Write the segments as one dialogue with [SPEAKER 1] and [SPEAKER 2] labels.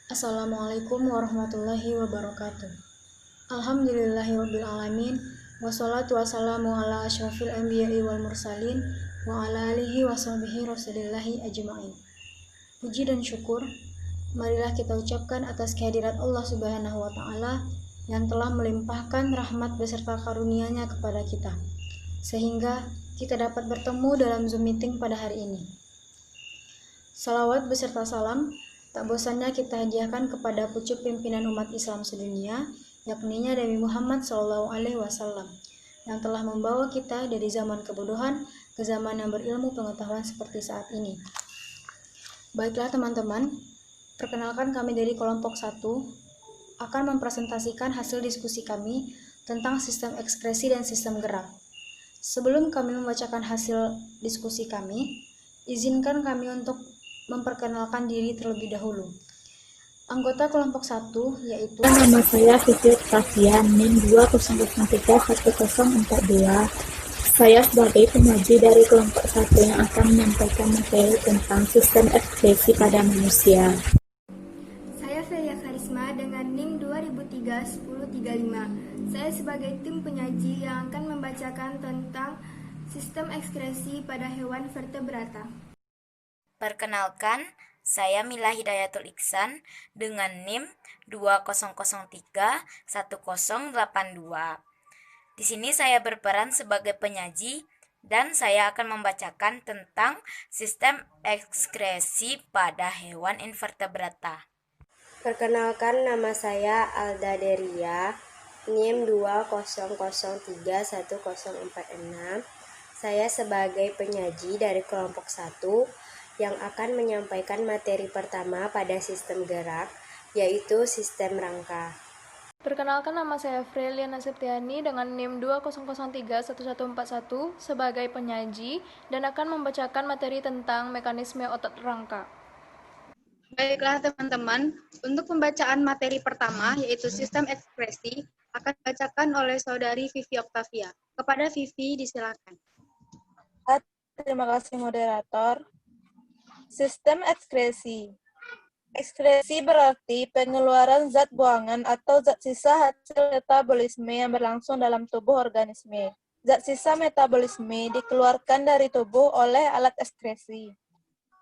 [SPEAKER 1] Assalamualaikum warahmatullahi wabarakatuh. Alhamdulillahirrabbilalamin. Wassalatu wassalamu ala asyrafil anbiya'i wal mursalin wa ala alihi wa sahbihi rasulillahi ajma'in. Puji dan syukur marilah kita ucapkan atas kehadirat Allah Subhanahu wa taala yang telah melimpahkan rahmat beserta karunia-Nya kepada kita sehingga kita dapat bertemu dalam Zoom meeting pada hari ini. Salawat beserta salam tak bosannya kita hadiahkan kepada pucuk pimpinan umat Islam sedunia, yakni Nabi Muhammad SAW, yang telah membawa kita dari zaman kebodohan ke zaman yang berilmu pengetahuan seperti saat ini. Baiklah teman-teman, perkenalkan kami dari kelompok 1 akan mempresentasikan hasil diskusi kami tentang sistem ekskresi dan sistem gerak. Sebelum kami membacakan hasil diskusi kami, izinkan kami untuk memperkenalkan diri terlebih dahulu. Anggota kelompok 1 yaitu
[SPEAKER 2] Nama saya Siti Octavia, NIM 2031042. Saya sebagai penyaji dari kelompok 1 yang akan menyampaikan materi tentang sistem ekspresi pada manusia.
[SPEAKER 3] Saya Felia Karisma dengan NIM 2003-1035. Saya sebagai tim penyaji yang akan membacakan tentang sistem ekskresi pada hewan vertebrata.
[SPEAKER 4] Perkenalkan, saya Mila Hidayatul Iksan dengan NIM 20031082. Di sini saya berperan sebagai penyaji dan saya akan membacakan tentang sistem ekskresi pada hewan invertebrata.
[SPEAKER 5] Perkenalkan, nama saya Alda Deria, NIM 20031046. Saya sebagai penyaji dari kelompok 1 yang akan menyampaikan materi pertama pada sistem gerak, yaitu sistem rangka.
[SPEAKER 6] Perkenalkan, nama saya Frelia Nasiptiani dengan NIM 20031141 sebagai penyaji dan akan membacakan materi tentang mekanisme otot rangka.
[SPEAKER 7] Baiklah teman-teman, untuk pembacaan materi pertama yaitu sistem ekspresi akan dibacakan oleh saudari Vivi Octavia. Kepada Vivi disilakan.
[SPEAKER 8] Terima kasih moderator. Sistem ekskresi. Ekskresi berarti pengeluaran zat buangan atau zat sisa hasil metabolisme yang berlangsung dalam tubuh organisme. Zat sisa metabolisme dikeluarkan dari tubuh oleh alat ekskresi.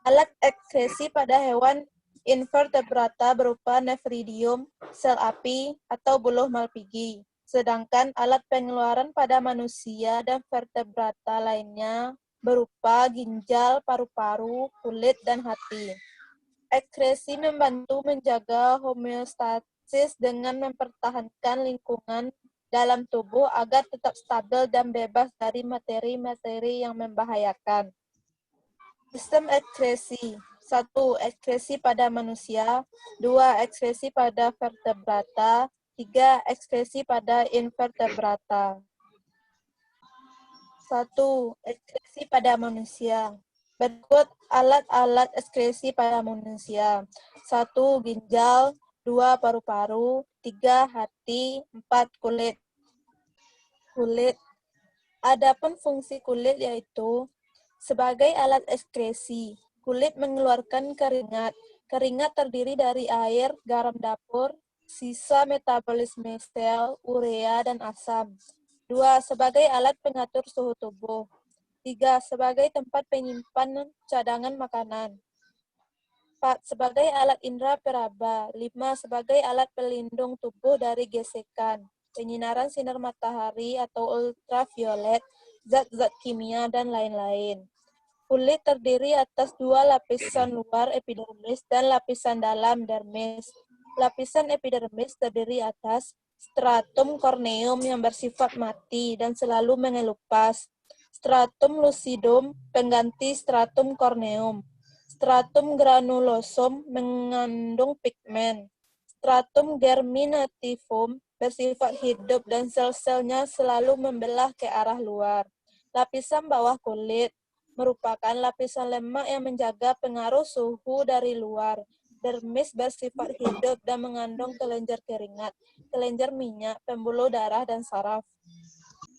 [SPEAKER 8] Alat ekskresi pada hewan invertebrata berupa nefridium, sel api, atau buluh malpighi. Sedangkan alat pengeluaran pada manusia dan vertebrata lainnya berupa ginjal, paru-paru, kulit, dan hati. Ekskresi membantu menjaga homeostasis dengan mempertahankan lingkungan dalam tubuh agar tetap stabil dan bebas dari materi-materi yang membahayakan. Sistem ekskresi. 1. Ekskresi pada manusia. 2. Ekskresi pada vertebrata. 3. Ekskresi pada invertebrata. 1. Ekskresi pada manusia. Berikut alat-alat ekskresi pada manusia. 1. Ginjal. 2. Paru-paru. 3. Hati. 4. Kulit. Adapun fungsi kulit yaitu sebagai alat ekskresi. Kulit mengeluarkan keringat. Keringat terdiri dari air, garam dapur, sisa metabolisme sel, urea, dan asam. 2. Sebagai alat pengatur suhu tubuh. 3. Sebagai tempat penyimpanan cadangan makanan. 4. Sebagai alat indera peraba. 5. Sebagai alat pelindung tubuh dari gesekan, penyinaran sinar matahari atau ultraviolet, zat-zat kimia, dan lain-lain. Kulit terdiri atas 2 lapisan luar epidermis dan lapisan dalam dermis. Lapisan epidermis terdiri atas stratum corneum yang bersifat mati dan selalu mengelupas. Stratum lucidum pengganti stratum corneum. Stratum granulosum mengandung pigmen. Stratum germinativum bersifat hidup dan sel-selnya selalu membelah ke arah luar. Lapisan bawah kulit merupakan lapisan lemak yang menjaga pengaruh suhu dari luar. Dermis bersifat hidup dan mengandung kelenjar keringat, kelenjar minyak, pembuluh darah, dan saraf.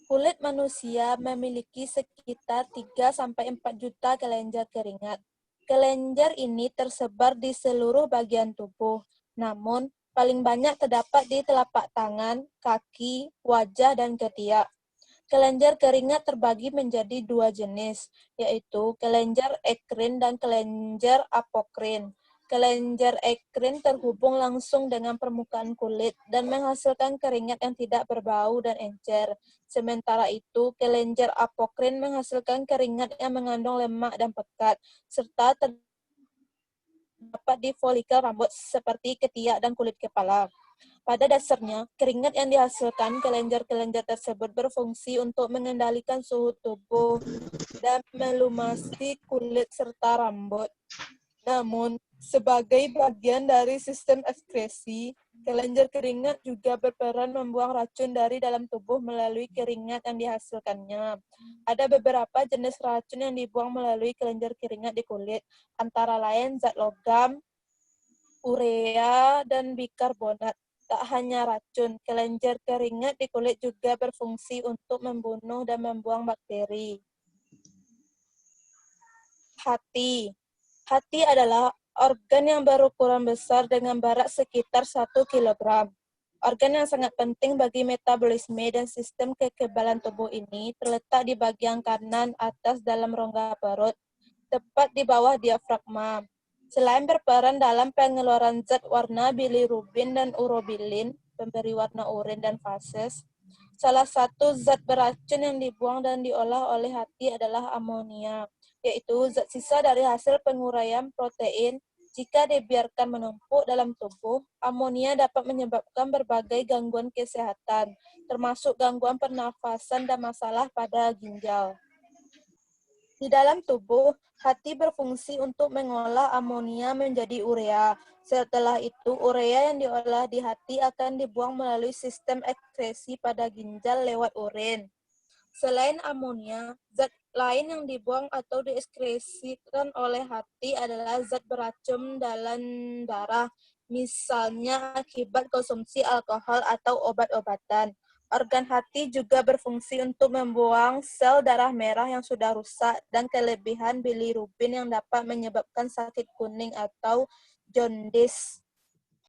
[SPEAKER 8] Kulit manusia memiliki sekitar 3-4 juta kelenjar keringat. Kelenjar ini tersebar di seluruh bagian tubuh. Namun, paling banyak terdapat di telapak tangan, kaki, wajah, dan ketiak. Kelenjar keringat terbagi menjadi dua jenis, yaitu kelenjar ekrin dan kelenjar apokrin. Kelenjar ekrin terhubung langsung dengan permukaan kulit dan menghasilkan keringat yang tidak berbau dan encer. Sementara itu, kelenjar apokrin menghasilkan keringat yang mengandung lemak dan pekat, serta terdapat di folikel rambut seperti ketiak dan kulit kepala. Pada dasarnya, keringat yang dihasilkan kelenjar-kelenjar tersebut berfungsi untuk mengendalikan suhu tubuh dan melumasi kulit serta rambut. Namun, sebagai bagian dari sistem ekskresi, kelenjar keringat juga berperan membuang racun dari dalam tubuh melalui keringat yang dihasilkannya. Ada beberapa jenis racun yang dibuang melalui kelenjar keringat di kulit, antara lain zat logam, urea, dan bikarbonat. Tak hanya racun, kelenjar keringat di kulit juga berfungsi untuk membunuh dan membuang bakteri. Hati. Hati adalah organ yang berukuran besar dengan berat sekitar 1 kg. Organ yang sangat penting bagi metabolisme dan sistem kekebalan tubuh ini terletak di bagian kanan atas dalam rongga perut, tepat di bawah diafragma. Selain berperan dalam pengeluaran zat warna bilirubin dan urobilin, pemberi warna urin dan fases, salah satu zat beracun yang dibuang dan diolah oleh hati adalah amonia, yaitu zat sisa dari hasil penguraian protein. Jika dibiarkan menumpuk dalam tubuh, amonia dapat menyebabkan berbagai gangguan kesehatan, termasuk gangguan pernafasan dan masalah pada ginjal. Di dalam tubuh, hati berfungsi untuk mengolah amonia menjadi urea. Setelah itu, urea yang diolah di hati akan dibuang melalui sistem ekskresi pada ginjal lewat urin. Selain amonia, zat lain yang dibuang atau dieskresikan oleh hati adalah zat beracun dalam darah, misalnya akibat konsumsi alkohol atau obat-obatan. Organ hati juga berfungsi untuk membuang sel darah merah yang sudah rusak dan kelebihan bilirubin yang dapat menyebabkan sakit kuning atau jaundice.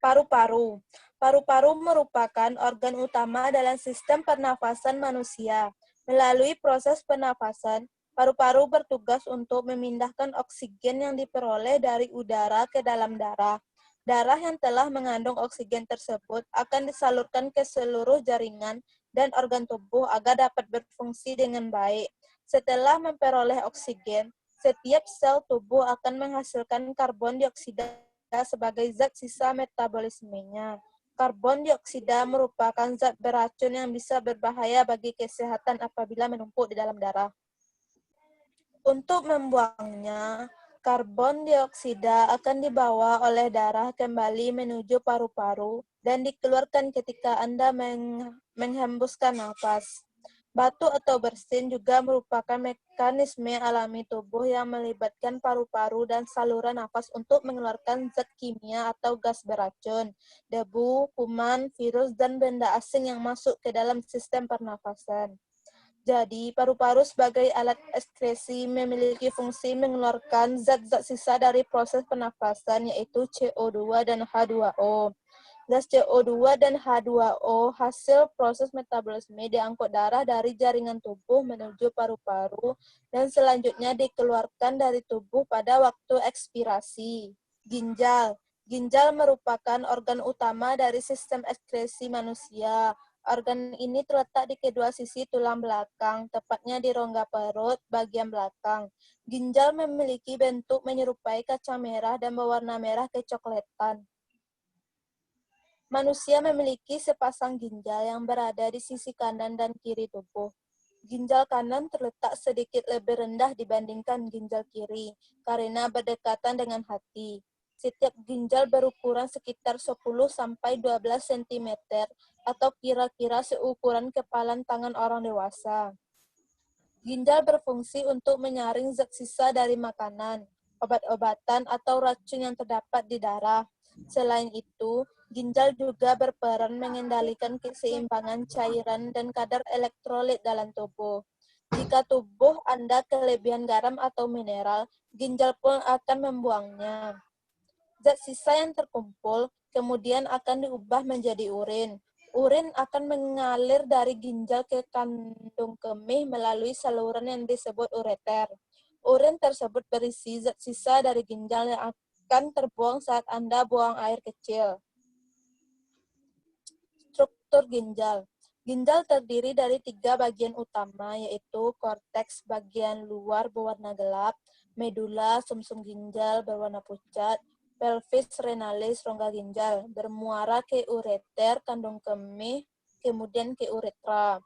[SPEAKER 8] Paru-paru. Paru-paru merupakan organ utama dalam sistem pernafasan manusia. Melalui proses pernafasan, paru-paru bertugas untuk memindahkan oksigen yang diperoleh dari udara ke dalam darah. Darah yang telah mengandung oksigen tersebut akan disalurkan ke seluruh jaringan dan organ tubuh agar dapat berfungsi dengan baik. Setelah memperoleh oksigen, setiap sel tubuh akan menghasilkan karbon dioksida sebagai zat sisa metabolismenya. Karbon dioksida merupakan zat beracun yang bisa berbahaya bagi kesehatan apabila menumpuk di dalam darah. Untuk membuangnya, karbon dioksida akan dibawa oleh darah kembali menuju paru-paru dan dikeluarkan ketika Anda menghembuskan nafas. Batu atau bersin juga merupakan mekanisme alami tubuh yang melibatkan paru-paru dan saluran nafas untuk mengeluarkan zat kimia atau gas beracun, debu, kuman, virus, dan benda asing yang masuk ke dalam sistem pernafasan. Jadi, paru-paru sebagai alat ekskresi memiliki fungsi mengeluarkan zat-zat sisa dari proses pernafasan, yaitu CO2 dan H2O. Gas CO2 dan H2O hasil proses metabolisme diangkut darah dari jaringan tubuh menuju paru-paru dan selanjutnya dikeluarkan dari tubuh pada waktu ekspirasi. Ginjal. Ginjal merupakan organ utama dari sistem ekskresi manusia. Organ ini terletak di kedua sisi tulang belakang, tepatnya di rongga perut bagian belakang. Ginjal memiliki bentuk menyerupai kaca merah dan berwarna merah kecoklatan. Manusia memiliki sepasang ginjal yang berada di sisi kanan dan kiri tubuh. Ginjal kanan terletak sedikit lebih rendah dibandingkan ginjal kiri, karena berdekatan dengan hati. Setiap ginjal berukuran sekitar 10-12 cm, atau kira-kira seukuran kepalan tangan orang dewasa. Ginjal berfungsi untuk menyaring zat sisa dari makanan, obat-obatan, atau racun yang terdapat di darah. Selain itu, ginjal juga berperan mengendalikan keseimbangan cairan dan kadar elektrolit dalam tubuh. Jika tubuh Anda kelebihan garam atau mineral, ginjal pun akan membuangnya. Zat sisa yang terkumpul kemudian akan diubah menjadi urin. Urin akan mengalir dari ginjal ke kandung kemih melalui saluran yang disebut ureter. Urin tersebut berisi zat sisa dari ginjal yang akan terbuang saat Anda buang air kecil. Struktur ginjal. Ginjal terdiri dari 3 bagian utama, yaitu korteks bagian luar berwarna gelap, medula sumsum ginjal berwarna pucat, pelvis renalis rongga ginjal, bermuara ke ureter kandung kemih, kemudian ke uretra.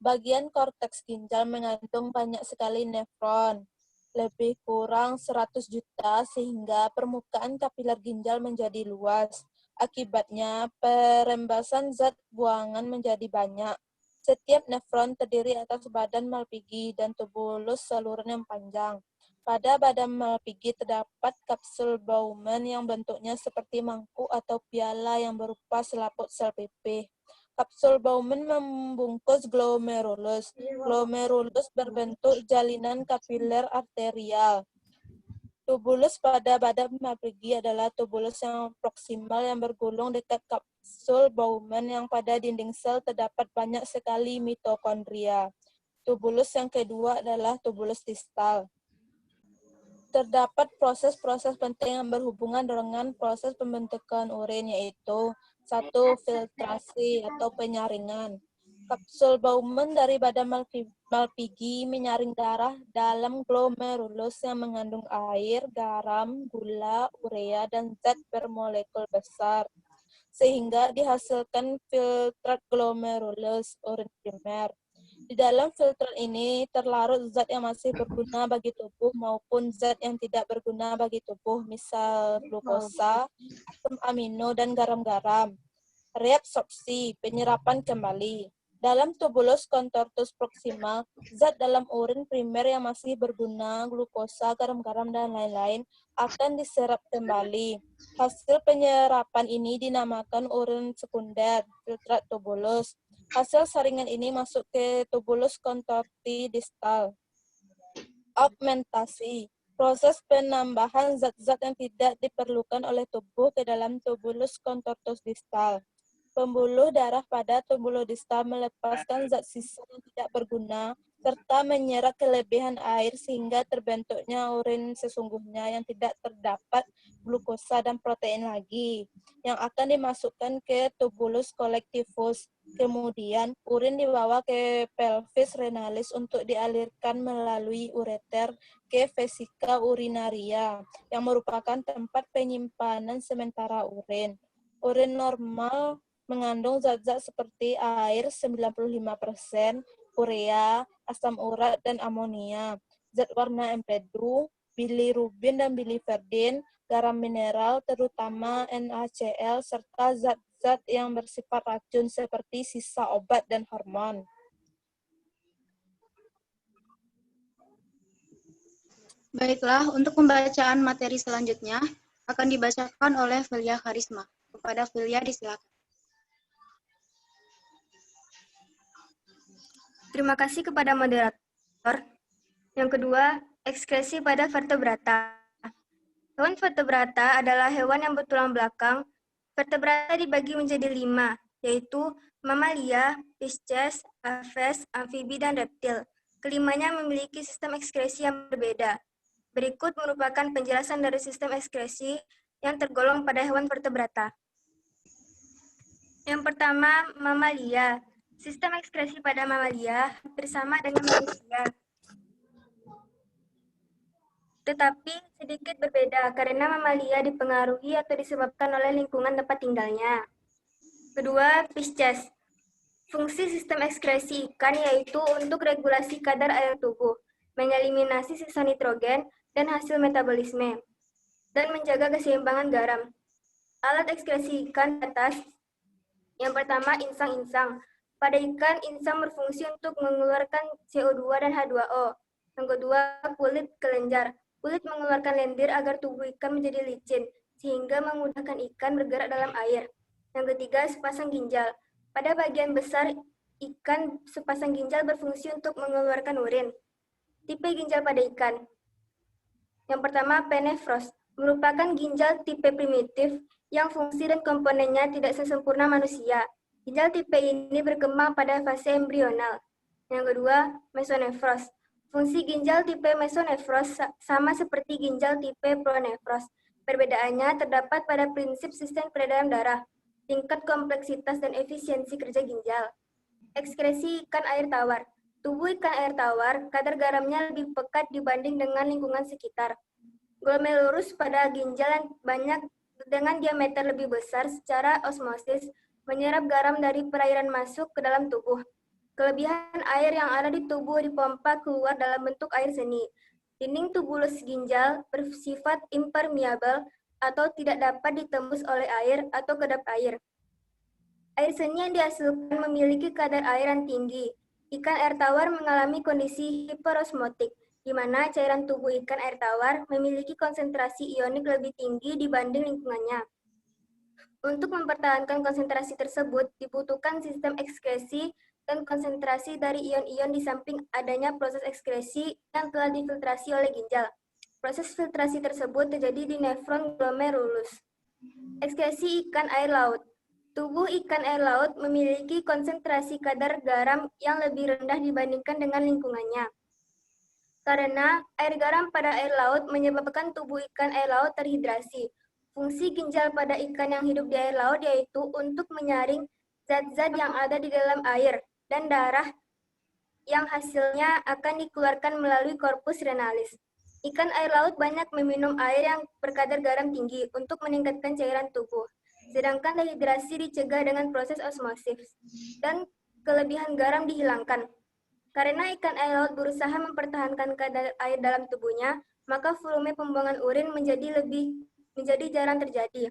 [SPEAKER 8] Bagian korteks ginjal mengandung banyak sekali nefron, lebih kurang 100 juta, sehingga permukaan kapiler ginjal menjadi luas. Akibatnya, perembasan zat buangan menjadi banyak. Setiap nefron terdiri atas badan Malpighi dan tubulus saluran yang panjang. Pada badan Malpighi terdapat kapsul Bowman yang bentuknya seperti mangkuk atau piala yang berupa selaput sel pipih. Kapsul Bowman membungkus glomerulus. Glomerulus berbentuk jalinan kapiler arterial. Tubulus pada badan Malpighi adalah tubulus yang proksimal yang bergulung dekat kapsul Bowman yang pada dinding sel terdapat banyak sekali mitokondria. Tubulus yang kedua adalah tubulus distal. Terdapat proses-proses penting yang berhubungan dengan proses pembentukan urin, yaitu 1. Filtrasi atau penyaringan. Kapsul Bowman dari badan Malpighi menyaring darah dalam glomerulus yang mengandung air, garam, gula, urea, dan zat bermolekul besar, sehingga dihasilkan filtrat glomerulus, urin primer. Di dalam filtrat ini terlarut zat yang masih berguna bagi tubuh maupun zat yang tidak berguna bagi tubuh, misal glukosa, asam amino, dan garam-garam. Reabsorpsi, penyerapan kembali. Dalam tubulus contortus proximal, zat dalam urin primer yang masih berguna, glukosa, garam-garam, dan lain-lain, akan diserap kembali. Hasil penyerapan ini dinamakan urin sekunder, filtrat tubulus. Hasil saringan ini masuk ke tubulus contorti distal. Augmentasi, proses penambahan zat-zat yang tidak diperlukan oleh tubuh ke dalam tubulus contortus distal. Pembuluh darah pada tubulus distal melepaskan zat sisa yang tidak berguna serta menyerap kelebihan air sehingga terbentuknya urin sesungguhnya yang tidak terdapat glukosa dan protein lagi, yang akan dimasukkan ke tubulus collectivus. Kemudian, urin dibawa ke pelvis renalis untuk dialirkan melalui ureter ke vesika urinaria, yang merupakan tempat penyimpanan sementara urin. Urin normal mengandung zat-zat seperti air 95%, urea, asam urat, dan amonia, zat warna empedu, bilirubin dan biliverdin, garam mineral terutama NaCl, serta zat-zat yang bersifat racun seperti sisa obat dan hormon.
[SPEAKER 7] Baiklah, untuk pembacaan materi selanjutnya akan dibacakan oleh Velia Karisma. Kepada Velia disilakan.
[SPEAKER 3] Terima kasih kepada moderator. Yang kedua, ekskresi pada vertebrata. Hewan vertebrata adalah hewan yang bertulang belakang. Vertebrata dibagi menjadi 5, yaitu mamalia, Pisces, aves, amfibi, dan reptil. Kelimanya memiliki sistem ekskresi yang berbeda. Berikut merupakan penjelasan dari sistem ekskresi yang tergolong pada hewan vertebrata. Yang pertama, mamalia. Sistem ekskresi pada mamalia hampir sama dengan manusia, tetapi sedikit berbeda karena mamalia dipengaruhi atau disebabkan oleh lingkungan tempat tinggalnya. Kedua, Pisces. Fungsi sistem ekskresi ikan yaitu untuk regulasi kadar air tubuh, mengeliminasi sisa nitrogen dan hasil metabolisme, dan menjaga keseimbangan garam. Alat ekskresi ikan di atas. Yang pertama, insang-insang. Pada ikan, insang berfungsi untuk mengeluarkan CO2 dan H2O. Yang kedua, kulit kelenjar. Kulit mengeluarkan lendir agar tubuh ikan menjadi licin, sehingga memudahkan ikan bergerak dalam air. Yang ketiga, sepasang ginjal. Pada bagian besar ikan, sepasang ginjal berfungsi untuk mengeluarkan urin. Tipe ginjal pada ikan. Yang pertama, penefros. merupakan ginjal tipe primitif yang fungsi dan komponennya tidak sesempurna manusia. Ginjal tipe ini berkembang pada fase embrional. Yang kedua, mesonefros. Fungsi ginjal tipe mesonefros sama seperti ginjal tipe pronefros. Perbedaannya terdapat pada prinsip sistem peredaran darah, tingkat kompleksitas dan efisiensi kerja ginjal. Ekskresi ikan air tawar. Tubuh ikan air tawar, kadar garamnya lebih pekat dibanding dengan lingkungan sekitar. Glomerulus pada ginjal yang banyak dengan diameter lebih besar secara osmosis menyerap garam dari perairan masuk ke dalam tubuh. Kelebihan air yang ada di tubuh dipompa keluar dalam bentuk air seni. Dinding tubulus ginjal bersifat impermeable atau tidak dapat ditembus oleh air atau kedap air. Air seni yang dihasilkan memiliki kadar air yang tinggi. Ikan air tawar mengalami kondisi hiperosmotik, di mana cairan tubuh ikan air tawar memiliki konsentrasi ionik lebih tinggi dibanding lingkungannya. Untuk mempertahankan konsentrasi tersebut, dibutuhkan sistem ekskresi dan konsentrasi dari ion-ion di samping adanya proses ekskresi yang telah difiltrasi oleh ginjal. Proses filtrasi tersebut terjadi di nefron glomerulus. Ekskresi ikan air laut. Tubuh ikan air laut memiliki konsentrasi kadar garam yang lebih rendah dibandingkan dengan lingkungannya. Karena air garam pada air laut menyebabkan tubuh ikan air laut terhidrasi. Fungsi ginjal pada ikan yang hidup di air laut yaitu untuk menyaring zat-zat yang ada di dalam air dan darah yang hasilnya akan dikeluarkan melalui korpus renalis. Ikan air laut banyak meminum air yang berkadar garam tinggi untuk meningkatkan cairan tubuh. Sedangkan dehidrasi dicegah dengan proses osmosis dan kelebihan garam dihilangkan. Karena ikan air laut berusaha mempertahankan kadar air dalam tubuhnya, maka volume pembuangan urin menjadi jarang terjadi.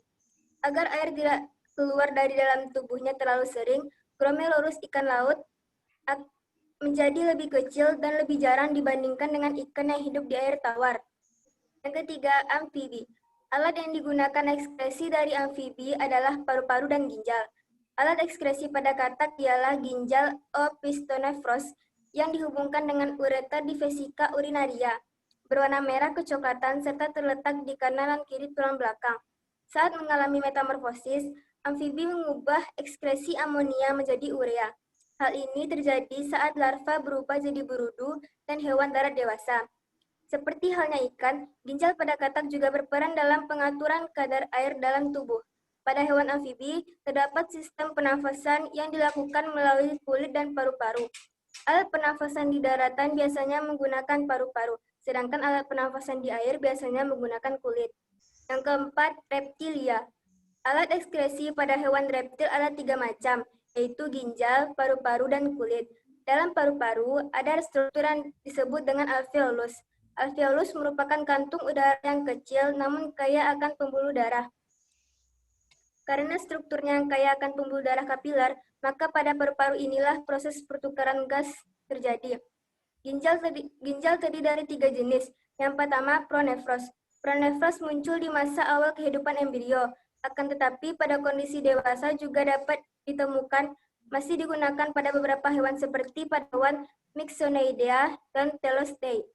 [SPEAKER 3] Agar air tidak keluar dari dalam tubuhnya terlalu sering, glomerulus ikan laut menjadi lebih kecil dan lebih jarang dibandingkan dengan ikan yang hidup di air tawar. Yang ketiga, amfibi. Alat yang digunakan ekskresi dari amfibi adalah paru-paru dan ginjal. Alat ekskresi pada katak ialah ginjal opistonefros yang dihubungkan dengan ureter di vesika urinaria, berwarna merah kecoklatan serta terletak di kanan dan kiri tulang belakang. Saat mengalami metamorfosis, amfibi mengubah ekskresi amonia menjadi urea. Hal ini terjadi saat larva berubah jadi berudu dan hewan darat dewasa. Seperti halnya ikan, ginjal pada katak juga berperan dalam pengaturan kadar air dalam tubuh. Pada hewan amfibi, terdapat sistem pernafasan yang dilakukan melalui kulit dan paru-paru. Alat pernafasan di daratan biasanya menggunakan paru-paru, sedangkan alat pernafasan di air biasanya menggunakan kulit. Yang keempat, reptilia. Alat ekskresi pada hewan reptil ada 3 macam, yaitu ginjal, paru-paru, dan kulit. Dalam paru-paru, ada struktur yang disebut dengan alveolus. Alveolus merupakan kantung udara yang kecil namun kaya akan pembuluh darah. Karena strukturnya yang kaya akan pembuluh darah kapiler, maka pada paru-paru inilah proses pertukaran gas terjadi. Ginjal terdiri dari 3 jenis. Yang pertama, pronefros. Pronefros muncul di masa awal kehidupan embrio, akan tetapi pada kondisi dewasa juga dapat ditemukan masih digunakan pada beberapa hewan seperti pada hewan Myxonoidea dan Telostei.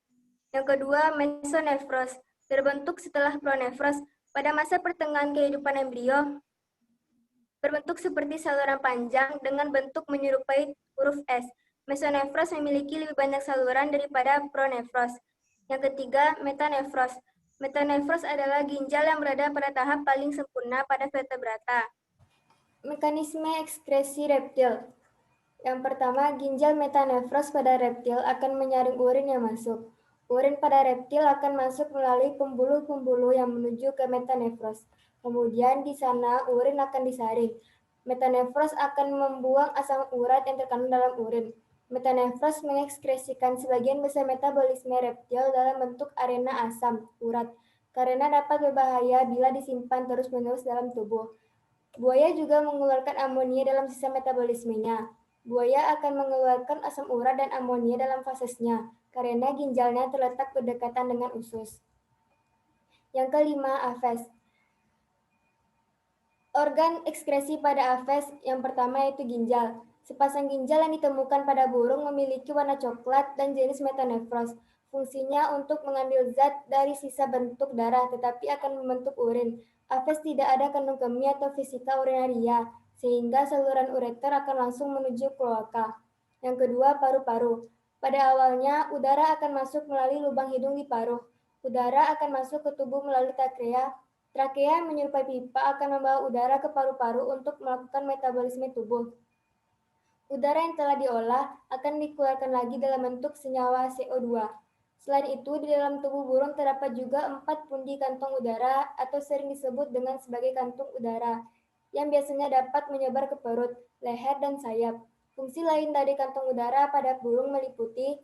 [SPEAKER 3] Yang kedua, mesonefros, terbentuk setelah pronefros. Pada masa pertengahan kehidupan embrio, berbentuk seperti saluran panjang dengan bentuk menyerupai huruf S. Mesonefros memiliki lebih banyak saluran daripada pronefros. Yang ketiga, metanefros. Metanefros adalah ginjal yang berada pada tahap paling sempurna pada vertebrata. Mekanisme ekskresi reptil. Yang pertama, ginjal metanefros pada reptil akan menyaring urin yang masuk. Urin pada reptil akan masuk melalui pembuluh-pembuluh yang menuju ke metanefros. Kemudian di sana urin akan disaring. Metanefros akan membuang asam urat yang terkandung dalam urin. Metanefros mengekskresikan sebagian besar metabolisme reptil dalam bentuk arena asam urat, karena dapat berbahaya bila disimpan terus-menerus dalam tubuh. Buaya juga mengeluarkan amonia dalam sisa metabolismenya. Buaya akan mengeluarkan asam urat dan amonia dalam fasesnya, karena ginjalnya terletak berdekatan dengan usus. Yang kelima, afes. Organ ekskresi pada afes yang pertama yaitu ginjal. Sepasang ginjal yang ditemukan pada burung memiliki warna coklat dan jenis metanefros. Fungsinya untuk mengambil zat dari sisa bentuk darah tetapi akan membentuk urin. Apes tidak ada kandung kemia atau fisika urinaria, sehingga saluran ureter akan langsung menuju kloaka. Yang kedua, paru-paru. Pada awalnya, udara akan masuk melalui lubang hidung di paruh. Udara akan masuk ke tubuh melalui trakea. Trakea yang menyerupai pipa akan membawa udara ke paru-paru untuk melakukan metabolisme tubuh. Udara yang telah diolah akan dikeluarkan lagi dalam bentuk senyawa CO2. Selain itu, di dalam tubuh burung terdapat juga 4 pundi kantong udara atau sering disebut dengan sebagai kantung udara, yang biasanya dapat menyebar ke perut, leher, dan sayap. Fungsi lain dari kantong udara pada burung meliputi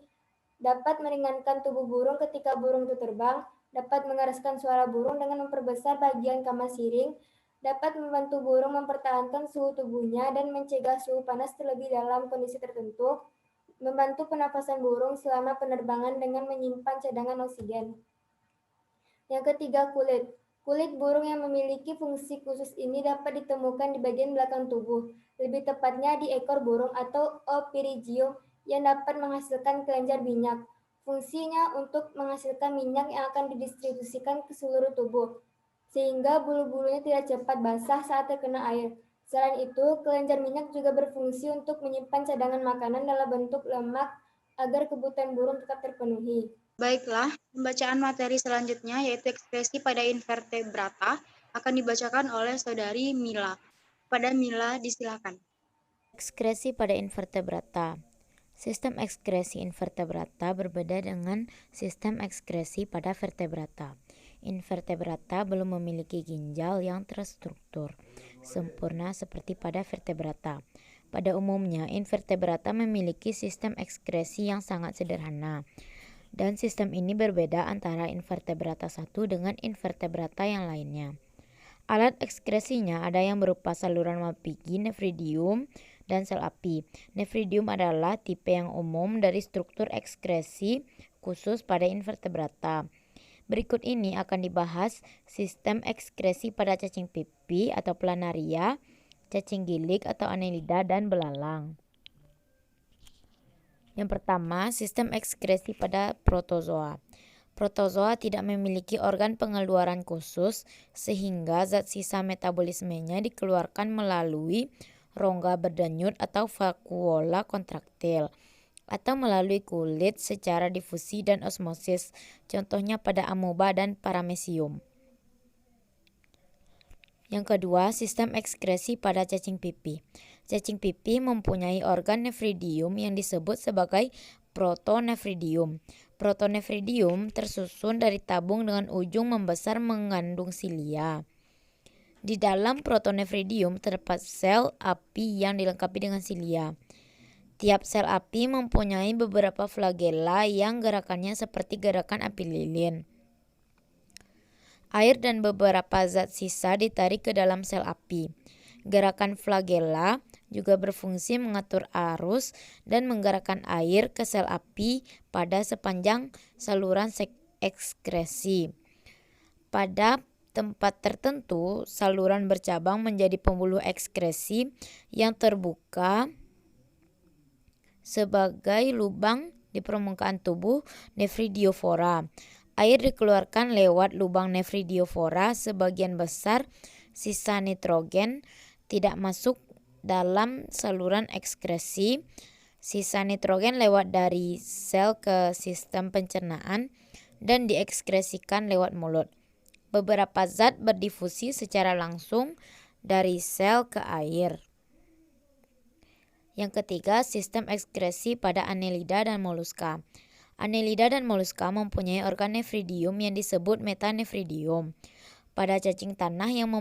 [SPEAKER 3] dapat meringankan tubuh burung ketika burung itu terbang, dapat mengeraskan suara burung dengan memperbesar bagian kamar siring, dapat membantu burung mempertahankan suhu tubuhnya dan mencegah suhu panas terlebih dalam kondisi tertentu, membantu pernapasan burung selama penerbangan dengan menyimpan cadangan oksigen. Yang ketiga, kulit. Kulit burung yang memiliki fungsi khusus ini dapat ditemukan di bagian belakang tubuh, lebih tepatnya di ekor burung atau opirigium yang dapat menghasilkan kelenjar minyak. Fungsinya untuk menghasilkan minyak yang akan didistribusikan ke seluruh tubuh, sehingga bulu-bulunya tidak cepat basah saat terkena air. Selain itu, kelenjar minyak juga berfungsi untuk menyimpan cadangan makanan dalam bentuk lemak agar kebutuhan burung tetap terpenuhi.
[SPEAKER 7] Baiklah, pembacaan materi selanjutnya yaitu ekspresi pada invertebrata akan dibacakan oleh Saudari Mila. Pada Mila, disilakan.
[SPEAKER 4] Ekskresi pada invertebrata. Sistem ekskresi invertebrata berbeda dengan sistem ekskresi pada vertebrata. Invertebrata belum memiliki ginjal yang terstruktur sempurna seperti pada vertebrata. Pada umumnya, invertebrata memiliki sistem ekskresi yang sangat sederhana, dan sistem ini berbeda antara invertebrata satu dengan invertebrata yang lainnya. Alat ekskresinya ada yang berupa saluran Malpighi, nefridium, dan sel api. Nefridium adalah tipe yang umum dari struktur ekskresi khusus pada invertebrata. Berikut ini akan dibahas sistem ekskresi pada cacing pipih atau planaria, cacing gilik atau annelida, dan belalang. Yang pertama, sistem ekskresi pada protozoa. Protozoa tidak memiliki organ pengeluaran khusus sehingga zat sisa metabolismenya dikeluarkan melalui rongga berdenyut atau vakuola kontraktil, atau melalui kulit secara difusi dan osmosis, contohnya pada amoeba dan paramecium. Yang kedua, sistem ekskresi pada cacing pipih. Cacing pipih mempunyai organ nefridium yang disebut sebagai protonefridium. Protonefridium tersusun dari tabung dengan ujung membesar mengandung silia. Di dalam protonefridium terdapat sel api yang dilengkapi dengan silia. Tiap sel api mempunyai beberapa flagella yang gerakannya seperti gerakan api lilin. Air dan beberapa zat sisa ditarik ke dalam sel api. Gerakan flagella juga berfungsi mengatur arus dan menggerakkan air ke sel api pada sepanjang saluran ekskresi. Pada tempat tertentu, saluran bercabang menjadi pembuluh ekskresi yang terbuka sebagai lubang di permukaan tubuh nefridiofora. Air dikeluarkan lewat lubang nefridiofora, sebagian besar sisa nitrogen tidak masuk dalam saluran ekskresi. Sisa nitrogen lewat dari sel ke sistem pencernaan dan diekskresikan lewat mulut. Beberapa zat berdifusi secara langsung dari sel ke air. Yang ketiga, sistem ekskresi pada annelida dan moluska. Annelida dan moluska mempunyai organ nefridium yang disebut metanefridium. Pada cacing tanah yang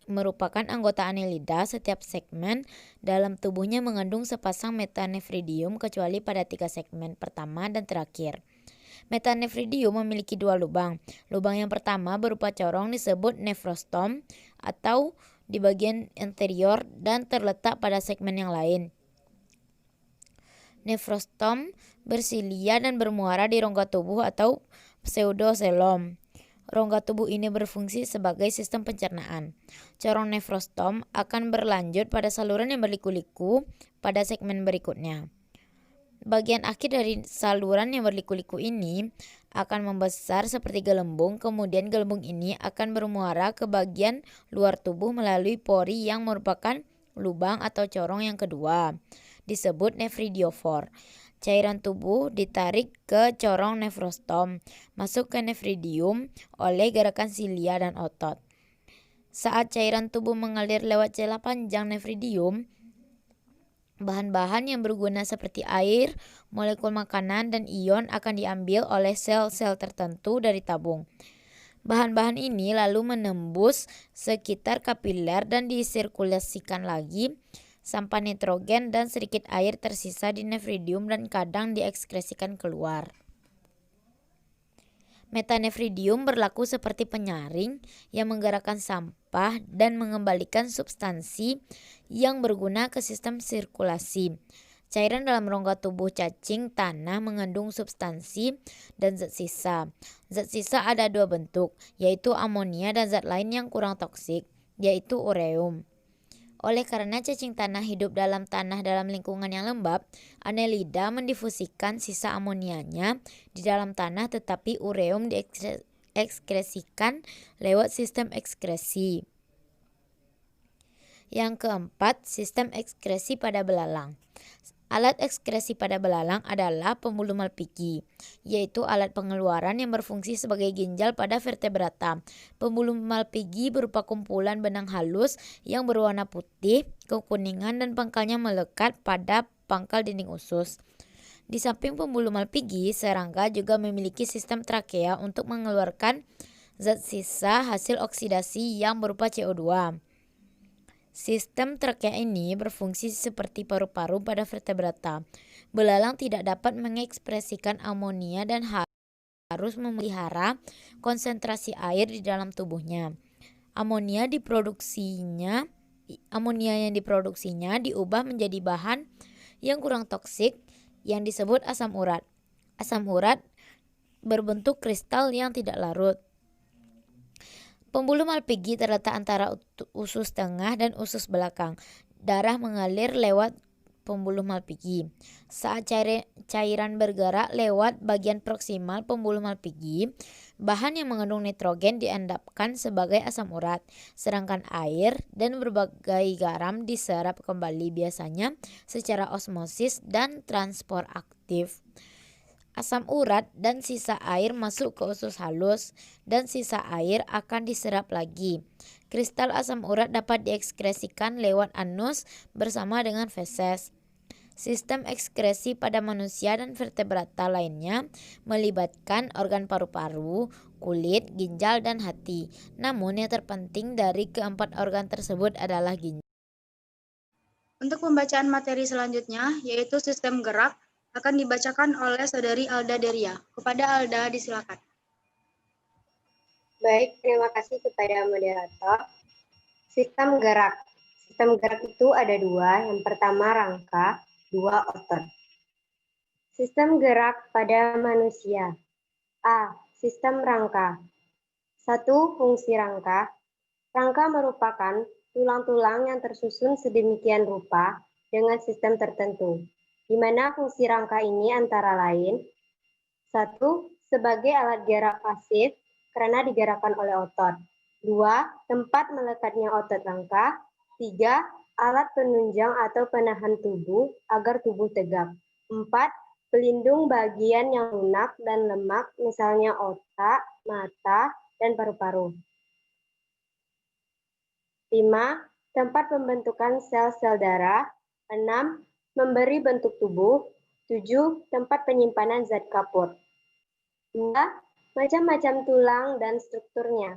[SPEAKER 4] merupakan anggota annelida, setiap segmen dalam tubuhnya mengandung sepasang metanefridium kecuali pada 3 segmen pertama dan terakhir. Metanefridium memiliki 2 lubang. Lubang yang pertama berupa corong disebut nefrostom atau di bagian anterior dan terletak pada segmen yang lain. Nefrostom bersilia dan bermuara di rongga tubuh atau pseudoselom. Rongga tubuh ini berfungsi sebagai sistem pencernaan. Corong nefrostom akan berlanjut pada saluran yang berliku-liku pada segmen berikutnya. Bagian akhir dari saluran yang berliku-liku ini akan membesar seperti gelembung, kemudian gelembung ini akan bermuara ke bagian luar tubuh melalui pori yang merupakan lubang atau corong yang kedua, disebut nefridiofor. Cairan tubuh ditarik ke corong nefrostom, masuk ke nefridium oleh gerakan silia dan otot. Saat cairan tubuh mengalir lewat celah panjang nefridium, bahan-bahan yang berguna seperti air, molekul makanan, dan ion akan diambil oleh sel-sel tertentu dari tabung. Bahan-bahan ini lalu menembus sekitar kapiler dan disirkulasikan lagi. Sampah nitrogen dan sedikit air tersisa di nefridium dan kadang diekskresikan keluar. Metanefridium berlaku seperti penyaring yang menggerakkan sampah dan mengembalikan substansi yang berguna ke sistem sirkulasi. Cairan dalam rongga tubuh cacing tanah mengandung substansi dan zat sisa. Zat sisa ada dua bentuk, yaitu amonia dan zat lain yang kurang toksik, yaitu ureum. Oleh karena cacing tanah hidup dalam tanah dalam lingkungan yang lembab, Annelida mendifusikan sisa amonianya di dalam tanah, tetapi ureum diekskresikan lewat sistem ekskresi. Yang keempat, sistem ekskresi pada belalang. Alat ekskresi pada belalang adalah pembuluh Malpighi, yaitu alat pengeluaran yang berfungsi sebagai ginjal pada vertebrata. Pembuluh Malpighi berupa kumpulan benang halus yang berwarna putih, kekuningan, dan pangkalnya melekat pada pangkal dinding usus. Di samping pembuluh Malpighi, serangga juga memiliki sistem trakea untuk mengeluarkan zat sisa hasil oksidasi yang berupa CO2. Sistem trakea ini berfungsi seperti paru-paru pada vertebrata. Belalang tidak dapat mengekspresikan amonia dan harus memelihara konsentrasi air di dalam tubuhnya. Amonia yang diproduksinya diubah menjadi bahan yang kurang toksik yang disebut asam urat. Asam urat berbentuk kristal yang tidak larut. Pembuluh Malpighi terletak antara usus tengah dan usus belakang. Darah mengalir lewat pembuluh Malpighi. Saat cairan bergerak lewat bagian proksimal pembuluh Malpighi, bahan yang mengandung nitrogen diendapkan sebagai asam urat, sedangkan air dan berbagai garam diserap kembali, biasanya secara osmosis dan transport aktif. Asam urat dan sisa air masuk ke usus halus, dan sisa air akan diserap lagi. Kristal asam urat dapat diekskresikan lewat anus bersama dengan feses. Sistem ekskresi pada manusia dan vertebrata lainnya melibatkan organ paru-paru, kulit, ginjal, dan hati. Namun yang terpenting dari keempat organ tersebut adalah ginjal.
[SPEAKER 7] Untuk pembacaan materi selanjutnya, yaitu sistem gerak, akan dibacakan oleh Saudari Alda Deria. Kepada Alda, disilakan.
[SPEAKER 5] Baik, terima kasih kepada moderator. Sistem gerak. Sistem gerak itu ada dua. Yang pertama rangka, dua otot. Sistem gerak pada manusia. A. Sistem rangka. 1. Fungsi rangka. Rangka merupakan tulang-tulang yang tersusun sedemikian rupa dengan sistem tertentu, di mana fungsi rangka ini antara lain 1. Sebagai alat gerak pasif karena digerakkan oleh otot. 2. Tempat melekatnya otot rangka. 3. Alat penunjang atau penahan tubuh agar tubuh tegak. 4. Pelindung bagian yang lunak dan lemak, misalnya otak, mata, dan paru-paru. 5. Tempat pembentukan sel-sel darah. 6. Memberi bentuk tubuh. 7. Tempat penyimpanan zat kapur. 2. Macam-macam tulang dan strukturnya.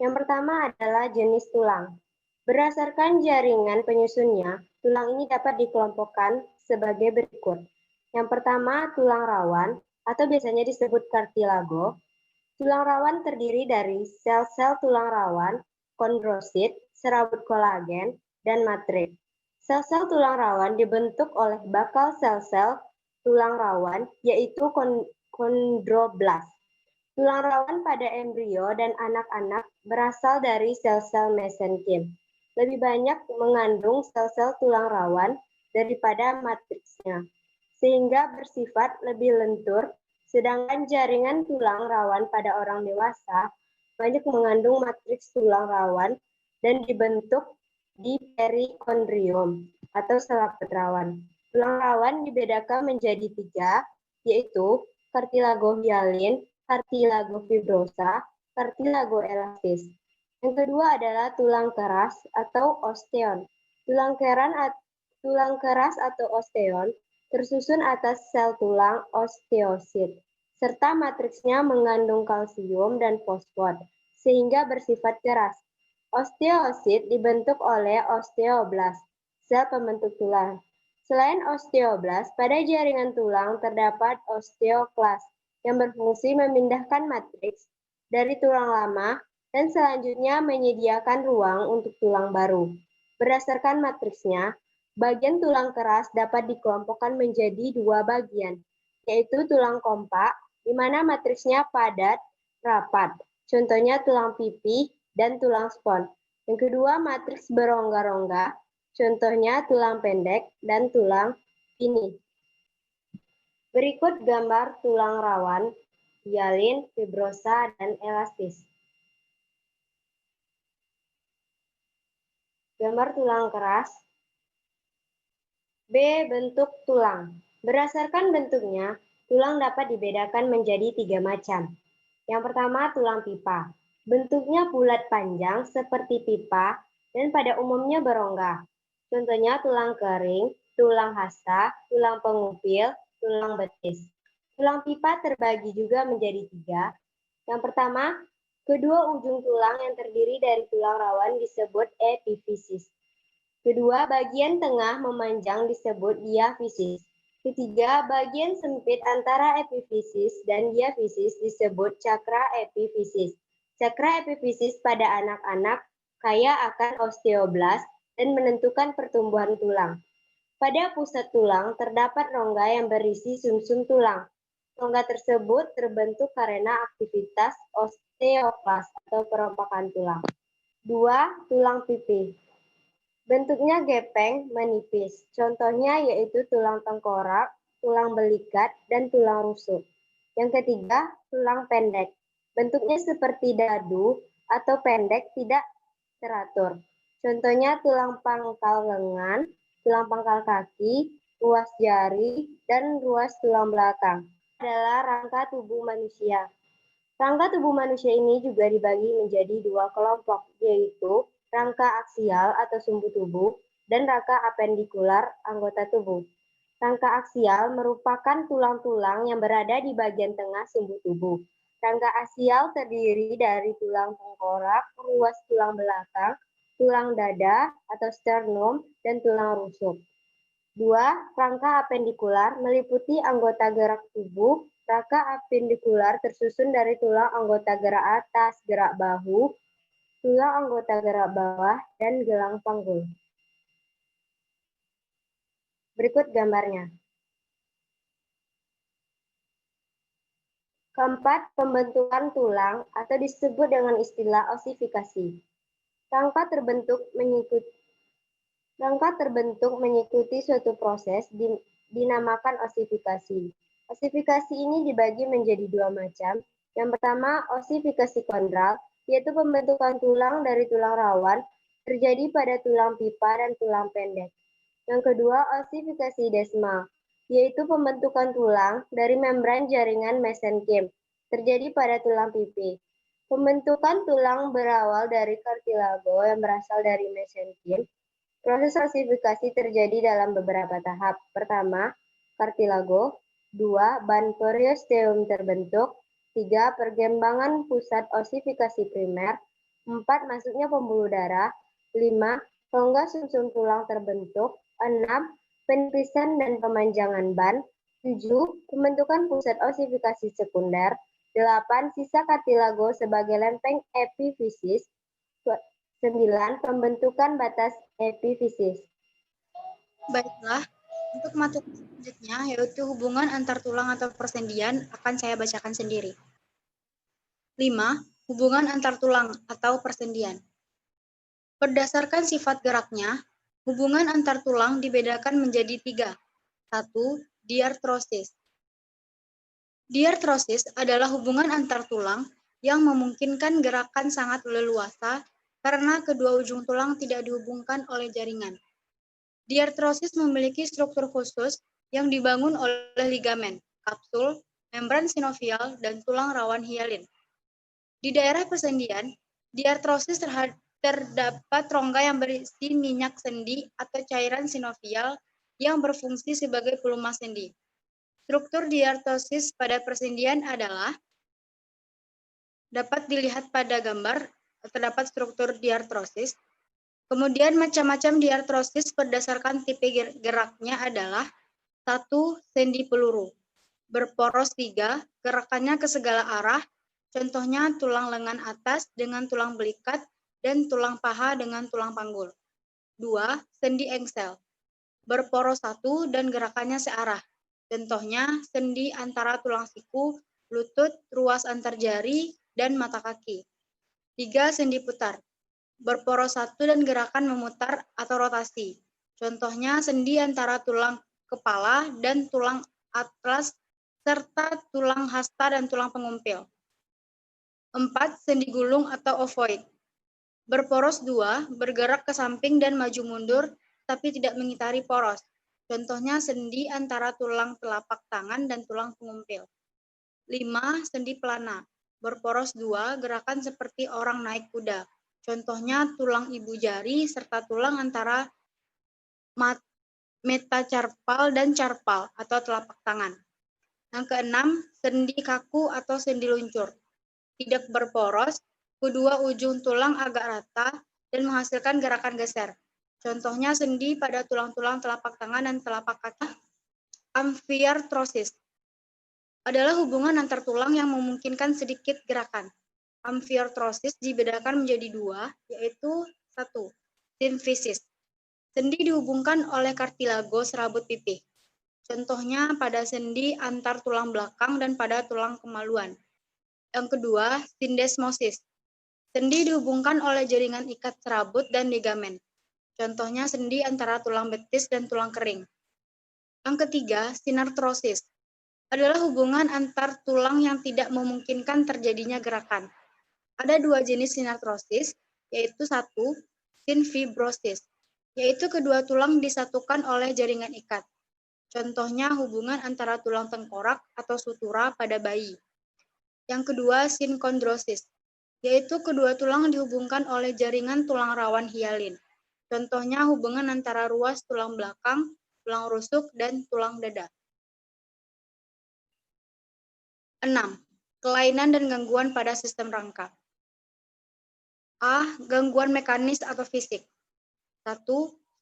[SPEAKER 5] Yang pertama adalah jenis tulang. Berdasarkan jaringan penyusunnya, tulang ini dapat dikelompokkan sebagai berikut. Yang pertama, tulang rawan, atau biasanya disebut kartilago. Tulang rawan terdiri dari sel-sel tulang rawan, kondrosit, serabut kolagen, dan matrik. Sel-sel tulang rawan dibentuk oleh bakal sel-sel tulang rawan, yaitu kondroblast. Tulang rawan pada embrio dan anak-anak berasal dari sel-sel mesenkim. Lebih banyak mengandung sel-sel tulang rawan daripada matriksnya. sehingga bersifat lebih lentur, sedangkan jaringan tulang rawan pada orang dewasa banyak mengandung matriks tulang rawan dan dibentuk di perikondrium atau selaput rawan. Tulang rawan dibedakan menjadi 3, yaitu cartilago hyalin, cartilago fibrosa, cartilago elastis. Yang kedua adalah tulang keras atau osteon. Tulang keras atau osteon tersusun atas sel tulang osteosit, serta matriksnya mengandung kalsium dan fosfor, sehingga bersifat keras. Osteosit dibentuk oleh osteoblast, sel pembentuk tulang. Selain osteoblast, pada jaringan tulang terdapat osteoklast yang berfungsi memindahkan matriks dari tulang lama dan selanjutnya menyediakan ruang untuk tulang baru. Berdasarkan matriksnya, bagian tulang keras dapat dikelompokkan menjadi 2 bagian, yaitu tulang kompak, di mana matriksnya padat, rapat. Contohnya tulang pipi dan tulang spons. Yang kedua, matriks berongga-rongga, contohnya tulang pendek dan tulang pini. Berikut gambar tulang rawan, hyalin, fibrosa, dan elastis. Gambar tulang keras. B. Bentuk tulang. Berdasarkan bentuknya, tulang dapat dibedakan menjadi 3 macam. Yang pertama, tulang pipa. Bentuknya bulat panjang seperti pipa dan pada umumnya berongga. Contohnya tulang kering, tulang hasta, tulang pengupil, tulang betis. Tulang pipa terbagi juga menjadi 3. Yang pertama, kedua ujung tulang yang terdiri dari tulang rawan disebut epifisis. Kedua, bagian tengah memanjang disebut diafisis. Ketiga, bagian sempit antara epifisis dan diafisis disebut cakra epifisis. Cakra epifisis pada anak-anak kaya akan osteoblast dan menentukan pertumbuhan tulang. Pada pusat tulang terdapat rongga yang berisi sumsum tulang. Rongga tersebut terbentuk karena aktivitas osteoklast atau perompakan tulang. 2. Tulang pipi. Bentuknya gepeng, menipis. Contohnya yaitu tulang tengkorak, tulang belikat, dan tulang rusuk. Yang ketiga, tulang pendek. Bentuknya seperti dadu atau pendek tidak teratur. Contohnya tulang pangkal lengan, tulang pangkal kaki, ruas jari, dan ruas tulang belakang. Adalah rangka tubuh manusia. Rangka tubuh manusia ini juga dibagi menjadi 2 kelompok, yaitu rangka aksial atau sumbu tubuh dan rangka apendikular anggota tubuh. Rangka aksial merupakan tulang-tulang yang berada di bagian tengah sumbu tubuh. Rangka aksial terdiri dari tulang tengkorak, ruas tulang belakang, tulang dada atau sternum, dan tulang rusuk. 2. Rangka apendikular meliputi anggota gerak tubuh. Rangka apendikular tersusun dari tulang anggota gerak atas, gerak bahu, tulang anggota gerak bawah, dan gelang panggul. Berikut gambarnya. Keempat, pembentukan tulang atau disebut dengan istilah osifikasi. Rangka terbentuk mengikuti suatu proses dinamakan osifikasi. Osifikasi ini dibagi menjadi 2 macam. Yang pertama, osifikasi kondral, yaitu pembentukan tulang dari tulang rawan terjadi pada tulang pipa dan tulang pendek. Yang kedua, osifikasi desmal, yaitu pembentukan tulang dari membran jaringan mesenkim terjadi pada tulang pipi. Pembentukan tulang berawal dari kartilago yang berasal dari mesenkim. Proses osifikasi terjadi dalam beberapa tahap. Pertama, kartilago. 2. Ban periosteum terbentuk. 3. Pergembangan pusat osifikasi primer. 4. Masuknya pembuluh darah. 5. Rongga sumsum tulang terbentuk. 6. Penipisan dan pemanjangan ban. 7. Pembentukan pusat osifikasi sekunder. 8. Sisa kartilago sebagai lempeng epifisis. 9. Pembentukan batas epifisis.
[SPEAKER 7] Baiklah, untuk materi selanjutnya yaitu hubungan antar tulang atau persendian akan saya bacakan sendiri. 5. Hubungan antar tulang atau persendian. Berdasarkan sifat geraknya, hubungan antar tulang dibedakan menjadi 3. 1. diartrosis. Diartrosis adalah hubungan antar tulang yang memungkinkan gerakan sangat leluasa karena kedua ujung tulang tidak dihubungkan oleh jaringan. Diartrosis memiliki struktur khusus yang dibangun oleh ligamen, kapsul, membran sinovial, dan tulang rawan hialin. Di daerah persendian, diartrosis terdapat rongga yang berisi minyak sendi atau cairan sinovial yang berfungsi sebagai pelumas sendi. Struktur diartrosis pada persendian adalah dapat dilihat pada gambar, terdapat struktur diartrosis. Kemudian macam-macam diartrosis berdasarkan tipe geraknya adalah 1. Sendi peluru, berporos 3, gerakannya ke segala arah, contohnya tulang lengan atas dengan tulang belikat dan tulang paha dengan tulang panggul. 2. Sendi engsel, berporos 1 dan gerakannya searah, contohnya sendi antara tulang siku, lutut, ruas antar jari, dan mata kaki. 3. Sendi putar, berporos 1 dan gerakan memutar atau rotasi, contohnya sendi antara tulang kepala dan tulang atlas serta tulang hasta dan tulang pengumpil. 4. Sendi gulung atau ovoid, berporos 2, bergerak ke samping dan maju mundur, tapi tidak mengitari poros. Contohnya sendi antara tulang telapak tangan dan tulang pengumpil. 5. Sendi pelana, berporos 2, gerakan seperti orang naik kuda. Contohnya tulang ibu jari serta tulang antara metacarpal dan carpal atau telapak tangan. Yang keenam, sendi kaku atau sendi luncur. Tidak berporos, kedua ujung tulang agak rata dan menghasilkan gerakan geser. Contohnya sendi pada tulang-tulang telapak tangan dan telapak kaki. Amfiartrosis adalah hubungan antar tulang yang memungkinkan sedikit gerakan. Amfiartrosis dibedakan menjadi 2, yaitu 1. Simfisis. Sendi dihubungkan oleh kartilagos rambut pipih. Contohnya pada sendi antar tulang belakang dan pada tulang kemaluan. Yang kedua, sindesmosis. Sendi dihubungkan oleh jaringan ikat serabut dan ligamen. Contohnya sendi antara tulang betis dan tulang kering. Yang ketiga, sinartrosis. Adalah hubungan antar tulang yang tidak memungkinkan terjadinya gerakan. Ada 2 jenis sinartrosis, yaitu 1. Sinfibrosis, yaitu kedua tulang disatukan oleh jaringan ikat. Contohnya hubungan antara tulang tengkorak atau sutura pada bayi. Yang kedua, sinkondrosis, yaitu kedua tulang dihubungkan oleh jaringan tulang rawan hialin. Contohnya hubungan antara ruas tulang belakang, tulang rusuk, dan tulang dada. 6. Kelainan dan gangguan pada sistem rangka. A. Gangguan mekanis atau fisik. 1.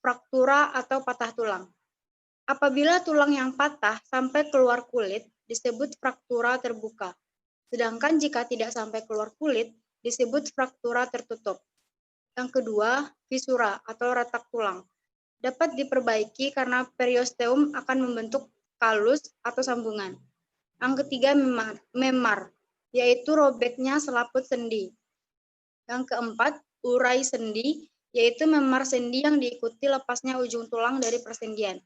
[SPEAKER 7] Fraktura atau patah tulang. Apabila tulang yang patah sampai keluar kulit, disebut fraktura terbuka. Sedangkan jika tidak sampai keluar kulit, disebut fraktura tertutup. Yang kedua, fisura atau retak tulang. Dapat diperbaiki karena periosteum akan membentuk kalus atau sambungan. Yang ketiga, memar, yaitu robeknya selaput sendi. Yang keempat, urai sendi, yaitu memar sendi yang diikuti lepasnya ujung tulang dari persendian.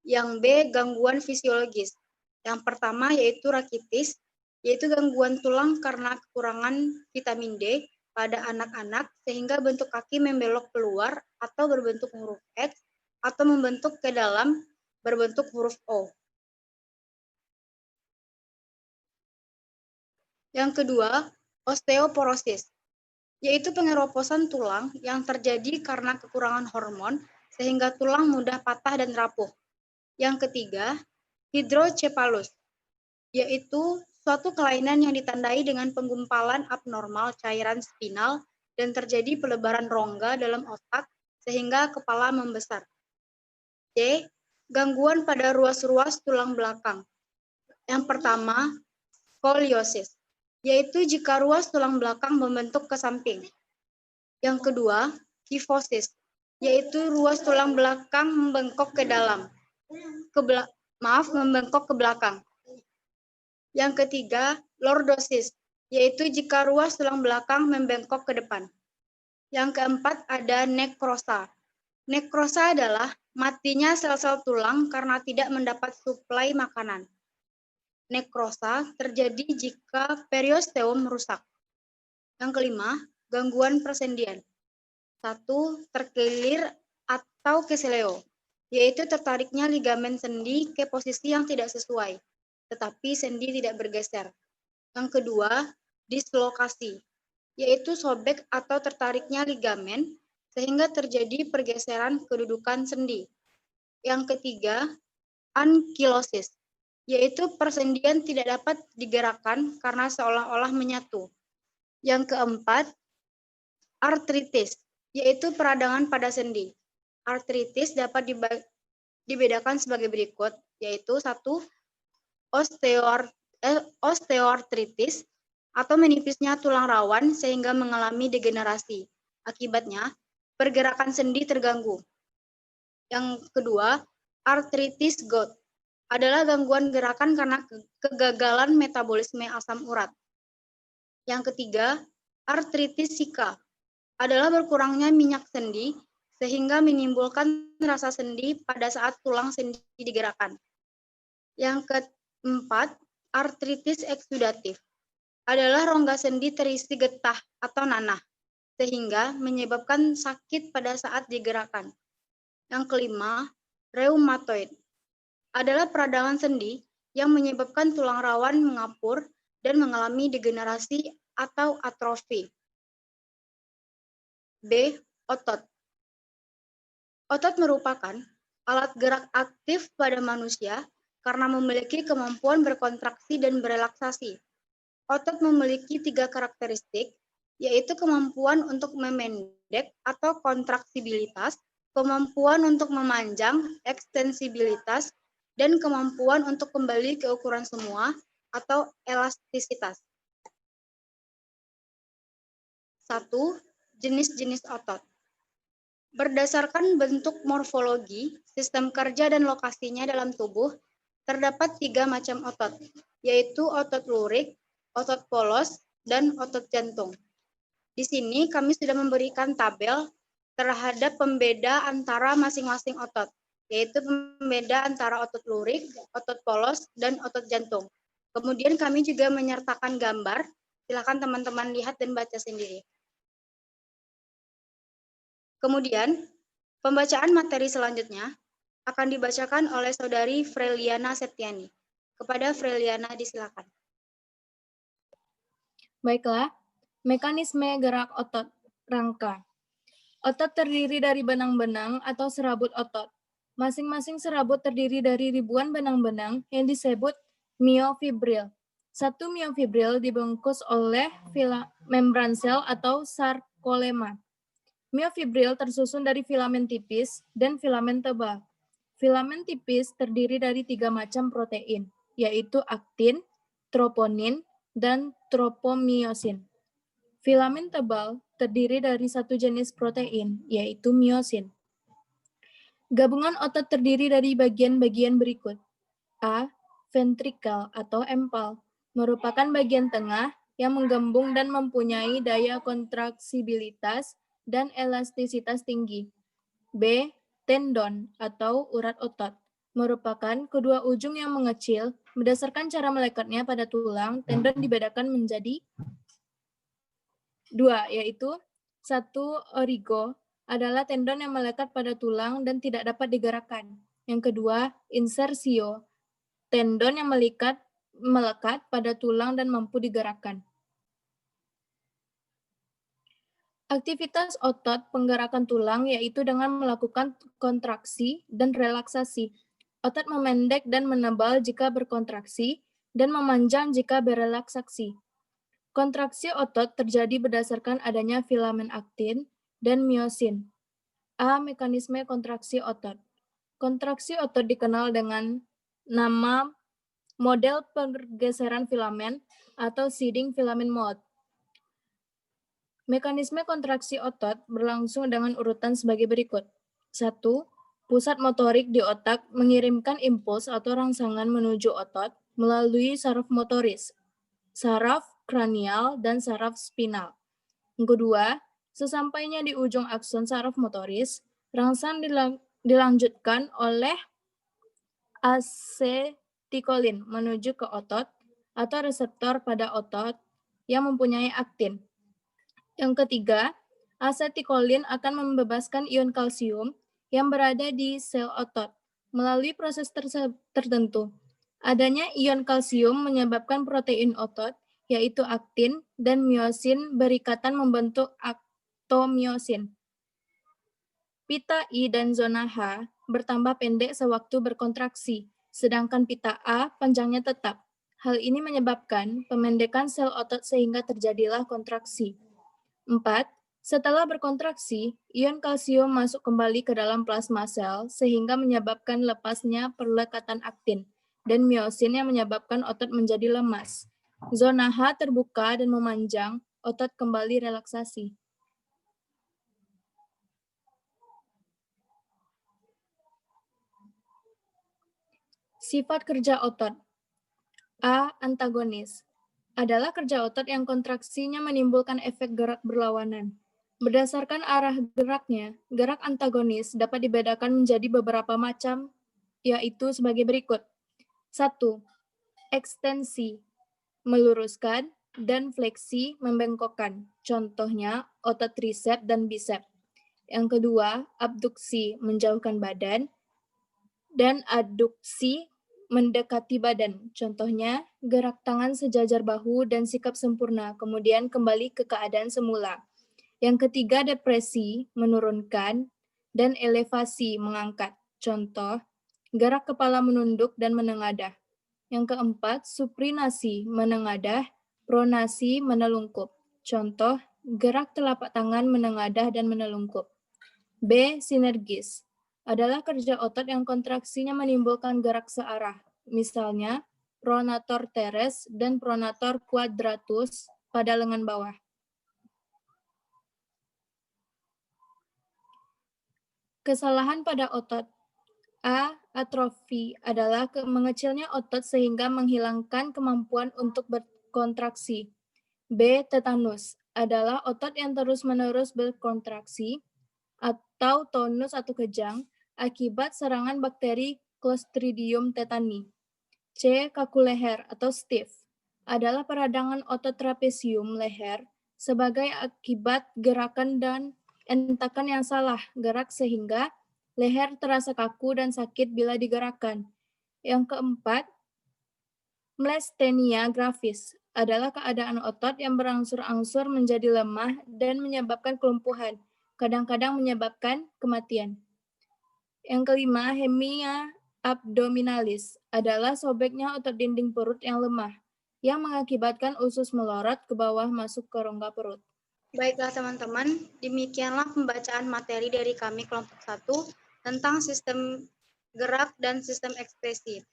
[SPEAKER 7] Yang B, gangguan fisiologis. Yang pertama yaitu rakitis, yaitu gangguan tulang karena kekurangan vitamin D pada anak-anak sehingga bentuk kaki membelok keluar atau berbentuk huruf X atau membentuk ke dalam berbentuk huruf O. Yang kedua, osteoporosis, yaitu pengeroposan tulang yang terjadi karena kekurangan hormon sehingga tulang mudah patah dan rapuh. Yang ketiga, hidrocephalus, yaitu suatu kelainan yang ditandai dengan penggumpalan abnormal cairan spinal dan terjadi pelebaran rongga dalam otak sehingga kepala membesar. C. Gangguan pada ruas-ruas tulang belakang. Yang pertama, skoliosis, yaitu jika ruas tulang belakang membentuk ke samping. Yang kedua, kifosis, yaitu ruas tulang belakang membengkok ke dalam. Membengkok ke belakang. Yang ketiga, lordosis, yaitu jika ruas tulang belakang membengkok ke depan. Yang keempat ada nekrosa, Nekrosa adalah matinya sel-sel tulang karena tidak mendapat suplai makanan. Nekrosa terjadi jika periosteum rusak. Yang kelima, gangguan persendian. 1. Terkilir atau keseleo, yaitu tertariknya ligamen sendi ke posisi yang tidak sesuai, tetapi sendi tidak bergeser. Yang kedua, dislokasi, yaitu sobek atau tertariknya ligamen sehingga terjadi pergeseran kedudukan sendi. Yang ketiga, ankilosis, yaitu persendian tidak dapat digerakkan karena seolah-olah menyatu. Yang keempat, artritis, yaitu peradangan pada sendi. Artritis dapat dibedakan sebagai berikut, yaitu 1. Osteoartritis atau menipisnya tulang rawan sehingga mengalami degenerasi. Akibatnya, pergerakan sendi terganggu. Yang kedua, artritis Gout adalah gangguan gerakan karena kegagalan metabolisme asam urat. Yang ketiga, artritis Zika adalah berkurangnya minyak sendi sehingga menimbulkan rasa sendi pada saat tulang sendi digerakkan. Yang keempat, artritis eksudatif adalah rongga sendi terisi getah atau nanah sehingga menyebabkan sakit pada saat digerakkan. Yang kelima, reumatoid adalah peradangan sendi yang menyebabkan tulang rawan mengapur dan mengalami degenerasi atau atrofi. B. Otot. Otot merupakan alat gerak aktif pada manusia karena memiliki kemampuan berkontraksi dan berelaksasi. Otot memiliki 3 karakteristik, yaitu kemampuan untuk memendek atau kontraksibilitas, kemampuan untuk memanjang, ekstensibilitas, dan kemampuan untuk kembali ke ukuran semula atau elastisitas. 1. Jenis-jenis otot. Berdasarkan bentuk morfologi, sistem kerja dan lokasinya dalam tubuh, terdapat 3 macam otot, yaitu otot lurik, otot polos, dan otot jantung. Di sini kami sudah memberikan tabel terhadap pembeda antara masing-masing otot, yaitu pembeda antara otot lurik, otot polos, dan otot jantung. Kemudian kami juga menyertakan gambar, silakan teman-teman lihat dan baca sendiri. Kemudian, pembacaan materi selanjutnya akan dibacakan oleh Saudari Freliana Septiani. Kepada Freliana disilakan.
[SPEAKER 6] Baiklah, mekanisme gerak otot rangka. Otot terdiri dari benang-benang atau serabut otot. Masing-masing serabut terdiri dari ribuan benang-benang yang disebut miofibril. Satu miofibril dibungkus oleh membran sel atau sarkolema. Miofibril tersusun dari filamen tipis dan filamen tebal. Filamen tipis terdiri dari 3 macam protein, yaitu aktin, troponin, dan tropomiosin. Filamen tebal terdiri dari 1 jenis protein, yaitu miosin. Gabungan otot terdiri dari bagian-bagian berikut. A. Ventrikal atau empal, merupakan bagian tengah yang menggembung dan mempunyai daya kontraksibilitas dan elastisitas tinggi. B. Tendon atau urat otot, merupakan kedua ujung yang mengecil. Berdasarkan cara melekatnya pada tulang, tendon dibedakan menjadi 2, yaitu 1. Origo adalah tendon yang melekat pada tulang dan tidak dapat digerakkan. Yang kedua, insersio, tendon yang melekat pada tulang dan mampu digerakkan. Aktivitas otot penggerakan tulang yaitu dengan melakukan kontraksi dan relaksasi. Otot memendek dan menebal jika berkontraksi dan memanjang jika berelaksasi. Kontraksi otot terjadi berdasarkan adanya filamen aktin dan miosin. A. Mekanisme kontraksi otot. Kontraksi otot dikenal dengan nama model pergeseran filamen atau seeding filament mode. Mekanisme kontraksi otot berlangsung dengan urutan sebagai berikut. 1. Pusat motorik di otak mengirimkan impuls atau rangsangan menuju otot melalui saraf motoris, saraf kranial, dan saraf spinal. Yang kedua, sesampainya di ujung akson saraf motoris, Rangsang dilanjutkan oleh asetikolin menuju ke otot atau reseptor pada otot yang mempunyai aktin. Yang ketiga, asetikolin akan membebaskan ion kalsium yang berada di sel otot melalui proses tertentu. Adanya ion kalsium menyebabkan protein otot, yaitu aktin dan miosin berikatan membentuk aktomiosin. Pita I dan zona H bertambah pendek sewaktu berkontraksi, sedangkan pita A panjangnya tetap. Hal ini menyebabkan pemendekan sel otot sehingga terjadilah kontraksi. 4. Setelah berkontraksi, ion kalsium masuk kembali ke dalam plasma sel sehingga menyebabkan lepasnya perlekatan aktin dan miosin yang menyebabkan otot menjadi lemas. Zona H terbuka dan memanjang, otot kembali relaksasi. Sifat kerja otot. A. Antagonis. Adalah kerja otot yang kontraksinya menimbulkan efek gerak berlawanan. Berdasarkan arah geraknya, gerak antagonis dapat dibedakan menjadi beberapa macam, yaitu sebagai berikut. 1. Ekstensi, meluruskan, dan fleksi, membengkokkan. Contohnya, otot tricep dan bicep. Yang kedua, abduksi, menjauhkan badan, dan aduksi, mendekati badan. Contohnya, gerak tangan sejajar bahu dan sikap sempurna, kemudian kembali ke keadaan semula. Yang ketiga, depresi, menurunkan, dan elevasi, mengangkat. Contoh, gerak kepala menunduk dan menengadah. Yang keempat, supinasi, menengadah, pronasi, menelungkup. Contoh, gerak telapak tangan menengadah dan menelungkup. B. Sinergis, adalah kerja otot yang kontraksinya menimbulkan gerak searah. Misalnya, pronator teres dan pronator quadratus pada lengan bawah. Kesalahan pada otot. A. Atrofi adalah mengecilnya otot sehingga menghilangkan kemampuan untuk berkontraksi. B. Tetanus adalah otot yang terus-menerus berkontraksi atau tonus atau kejang akibat serangan bakteri Clostridium tetani. C. Kaku leher atau stiff adalah peradangan otot trapesium leher sebagai akibat gerakan dan entakan yang salah gerak sehingga leher terasa kaku dan sakit bila digerakkan. Yang keempat, myasthenia gravis adalah keadaan otot yang berangsur-angsur menjadi lemah dan menyebabkan kelumpuhan, kadang-kadang menyebabkan kematian. Yang kelima, hemia abdominalis adalah sobeknya otot dinding perut yang lemah, yang mengakibatkan usus melorot ke bawah masuk ke rongga perut.
[SPEAKER 7] Baiklah teman-teman, demikianlah pembacaan materi dari kami kelompok 1 tentang sistem gerak dan sistem ekspresi.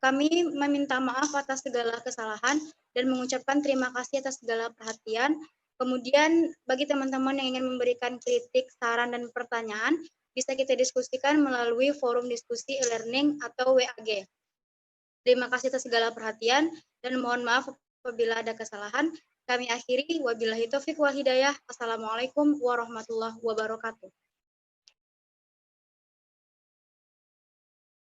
[SPEAKER 7] Kami meminta maaf atas segala kesalahan dan mengucapkan terima kasih atas segala perhatian. Kemudian bagi teman-teman yang ingin memberikan kritik, saran, dan pertanyaan, bisa kita diskusikan melalui forum diskusi e-learning atau WAG. Terima kasih atas segala perhatian dan mohon maaf apabila ada kesalahan. Kami akhiri, wabillahi taufiq wal hidayah. Assalamualaikum warahmatullahi wabarakatuh.